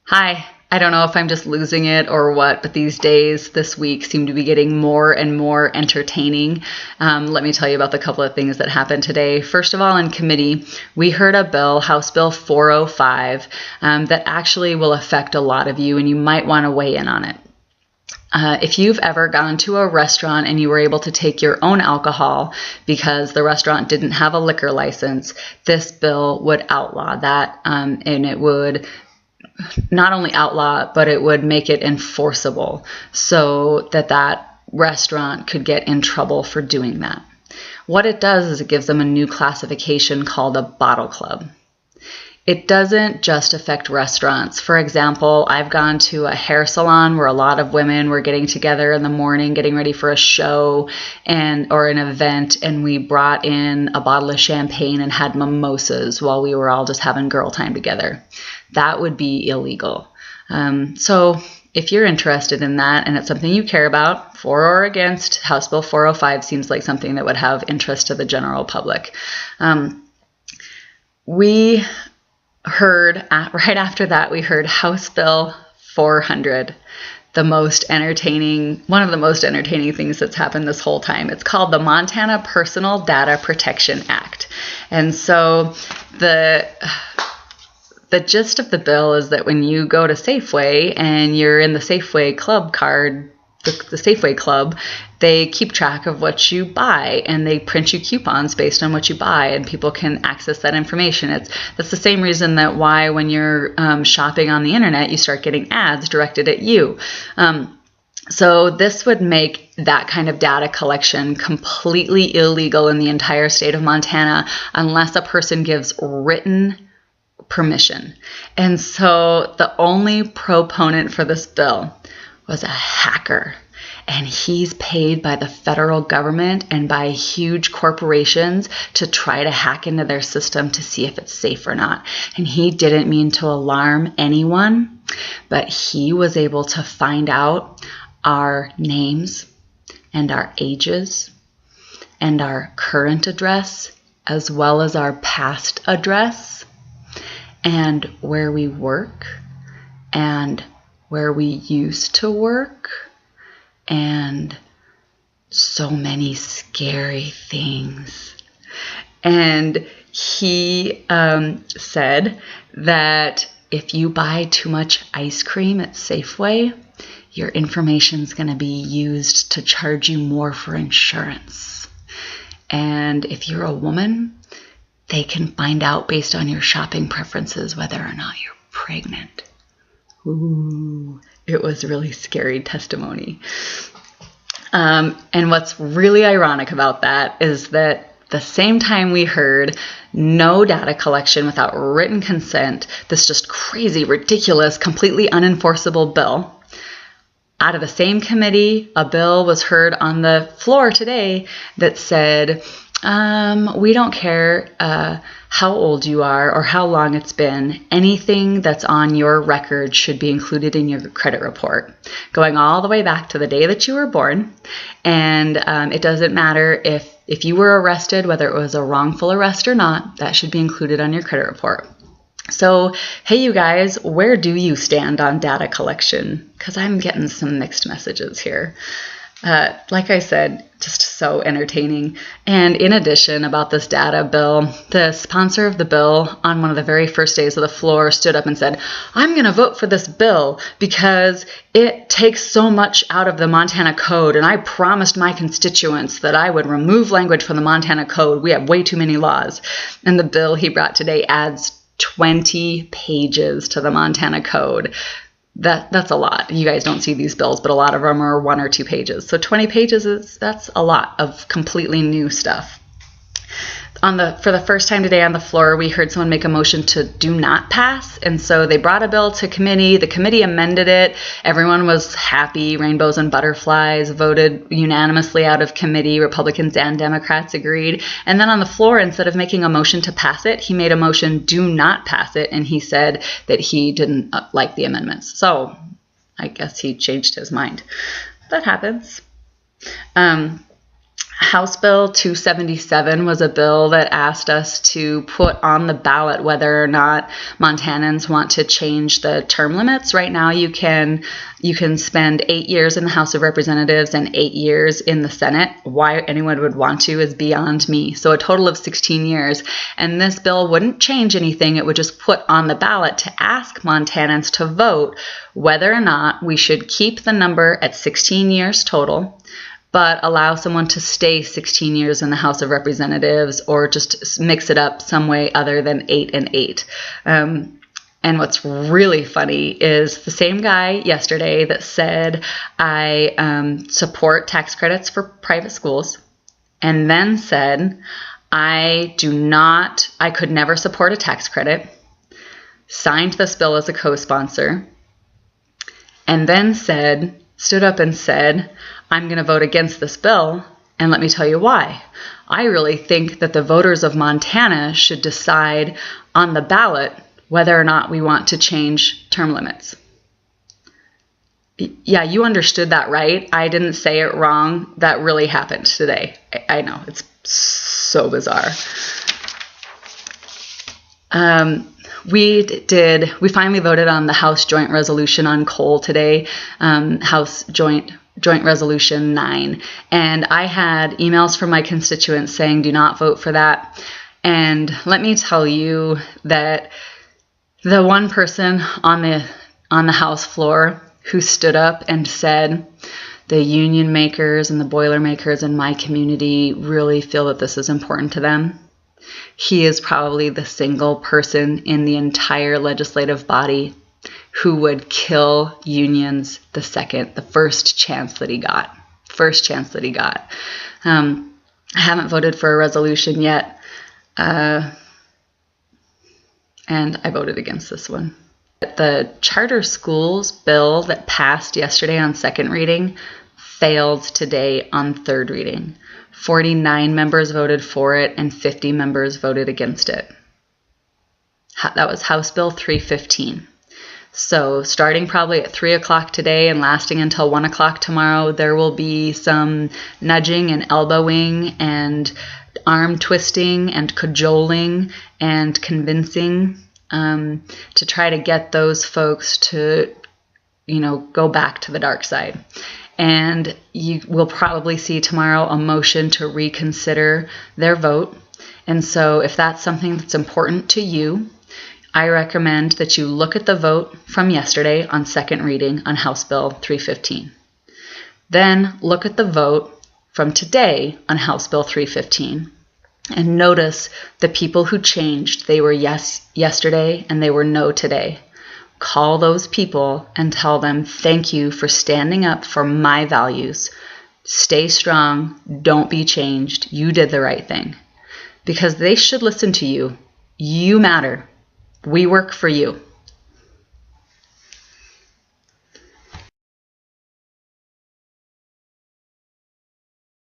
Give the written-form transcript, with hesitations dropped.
Hi. I don't know if I'm just losing it or what, but these days, this week, seem to be getting more and more entertaining. Let me tell you about the couple of things that happened today. First of all, in committee, we heard a bill, House Bill 405, that actually will affect a lot of you, and you might want to weigh in on it. If you've ever gone to a restaurant and you were able to take your own alcohol because the restaurant didn't have a liquor license, this bill would outlaw that, and it would not only outlaw, but it would make it enforceable so that restaurant could get in trouble for doing that. What it does is it gives them a new classification called a bottle club. It doesn't just affect restaurants. For example, I've gone to a hair salon where a lot of women were getting together in the morning, getting ready for a show or an event, and we brought in a bottle of champagne and had mimosas while we were all just having girl time together. That would be illegal. So if you're interested in that and it's something you care about, for or against, House Bill 405 seems like something that would have interest to the general public. We heard, right after that, we heard House Bill 400, one of the most entertaining things that's happened this whole time. It's called the Montana Personal Data Protection Act. And so the gist of the bill is that when you go to Safeway and you're in the Safeway club card, the Safeway club, they keep track of what you buy and they print you coupons based on what you buy, and people can access that information. That's the same reason that why when you're shopping on the internet, you start getting ads directed at you. So this would make that kind of data collection completely illegal in the entire state of Montana unless a person gives written permission. And so the only proponent for this bill was a hacker, and he's paid by the federal government and by huge corporations to try to hack into their system to see if it's safe or not. And he didn't mean to alarm anyone, but he was able to find out our names and our ages and our current address as well as our past address and where we work and where we used to work and so many scary things. And he said that if you buy too much ice cream at Safeway, your information is going to be used to charge you more for insurance. And if you're a woman, they can find out based on your shopping preferences whether or not you're pregnant. Ooh, it was really scary testimony. And what's really ironic about that is that the same time we heard no data collection without written consent, this just crazy, ridiculous, completely unenforceable bill, out of the same committee, a bill was heard on the floor today that said, we don't care how old you are or how long it's been. Anything that's on your record should be included in your credit report, going all the way back to the day that you were born. And it doesn't matter if you were arrested, whether it was a wrongful arrest or not, that should be included on your credit report. So, hey, you guys, where do you stand on data collection? Because I'm getting some mixed messages here. Like I said, just so entertaining. And in addition, about this data bill, the sponsor of the bill on one of the very first days of the floor stood up and said, I'm going to vote for this bill because it takes so much out of the Montana Code, and I promised my constituents that I would remove language from the Montana Code. We have way too many laws. And the bill he brought today adds 20 pages to the Montana Code. That's a lot. You guys don't see these bills, but a lot of them are 1 or 2 pages. So 20 pages that's a lot of completely new stuff. For the first time today on the floor, we heard someone make a motion to do not pass. And so they brought a bill to committee. The committee amended it. Everyone was happy. Rainbows and butterflies voted unanimously out of committee. Republicans and Democrats agreed. And then on the floor, instead of making a motion to pass it, he made a motion do not pass it. And he said that he didn't like the amendments. So I guess he changed his mind. That happens. House Bill 277 was a bill that asked us to put on the ballot whether or not Montanans want to change the term limits. Right now, you can spend 8 years in the House of Representatives and 8 years in the Senate. Why anyone would want to is beyond me. So a total of 16 years. And this bill wouldn't change anything. It would just put on the ballot to ask Montanans to vote whether or not we should keep the number at 16 years total, but allow someone to stay 16 years in the House of Representatives, or just mix it up some way other than 8 and 8. And what's really funny is the same guy yesterday that said, I support tax credits for private schools, and then said, I could never support a tax credit, signed this bill as a co-sponsor, and then stood up and said, I'm going to vote against this bill, and let me tell you why. I really think that the voters of Montana should decide on the ballot whether or not we want to change term limits. Yeah, you understood that right. I didn't say it wrong. That really happened today. I know, it's so bizarre. We finally voted on the House Joint Resolution on coal today, House Joint Resolution 9. And I had emails from my constituents saying, do not vote for that. And let me tell you that the one person on the House floor who stood up and said, the union makers and the boiler makers in my community really feel that this is important to them, he is probably the single person in the entire legislative body who would kill unions the first chance that he got. I haven't voted for a resolution yet, and I voted against this one. The charter schools bill that passed yesterday on second reading failed today on third reading. 49 members voted for it and 50 members voted against it. That was House Bill 315. So starting probably at 3 o'clock today and lasting until 1 o'clock tomorrow, there will be some nudging and elbowing and arm twisting and cajoling and convincing to try to get those folks to, go back to the dark side. And you will probably see tomorrow a motion to reconsider their vote. And so if that's something that's important to you, I recommend that you look at the vote from yesterday on second reading on House Bill 315. Then look at the vote from today on House Bill 315 and notice the people who changed. They were yes yesterday and they were no today. Call those people and tell them, thank you for standing up for my values. Stay strong. Don't be changed. You did the right thing. Because they should listen to you. You matter. We work for you.